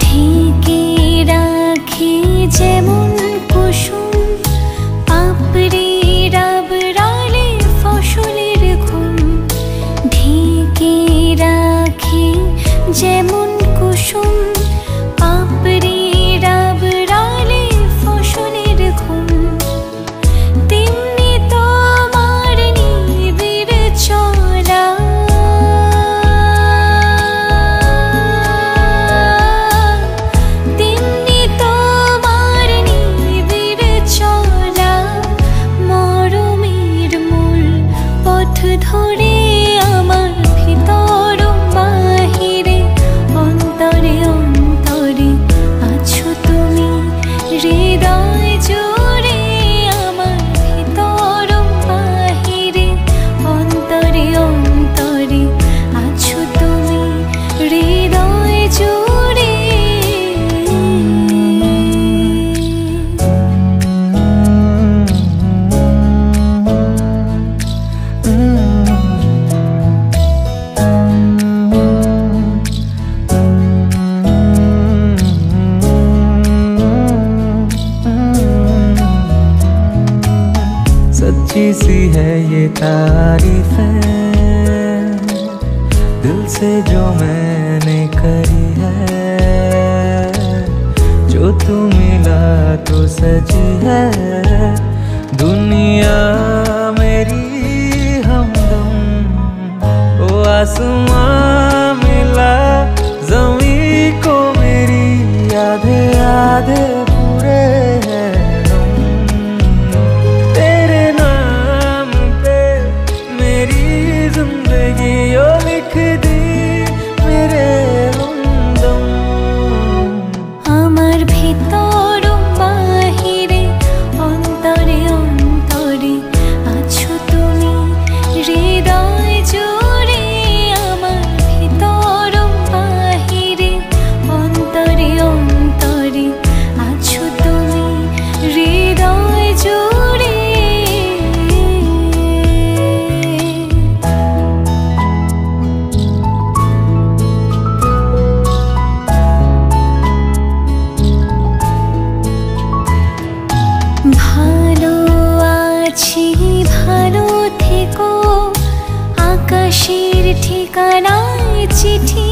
ঢেকে রাখি যেমন কুসুম পাপড়ি রাবড়ালে ফসলের ঘুম। ঢেকে রাখি যেমন কুসুম পাপড়ি রাবড়ালে ফসলের ঘুম। তেমনি তোমার নিবিড় চলা ধরে আমার ভিতর বাহিরে অন্তরে অন্তরে আছো তুমি হৃদয় জুড়ে। আমার ভিতর বাহিরে অন্তরে অন্তরে আছো তুমি হৃদয় জুড়ে। सच्ची सी है ये तारीफें दिल से जो मैंने करी है। जो तू मिला तो सजी है दुनिया मेरी हमदम। ओ आसमां मिला ज़मीं को मेरी आधे आधे पूरे हैं। लिख दी मेरे हमदम। আমার ভিতর বাহিরে অন্তরে অন্তরে আছো তুমি হৃদয় জুড়ে। আমার ভিতর বাহিরে অন্তরে অন্তরে আছো তুমি হৃদয় জুড়ে। ভালো আছি ভালো থেকো আকাশের ঠিকানায় চিঠি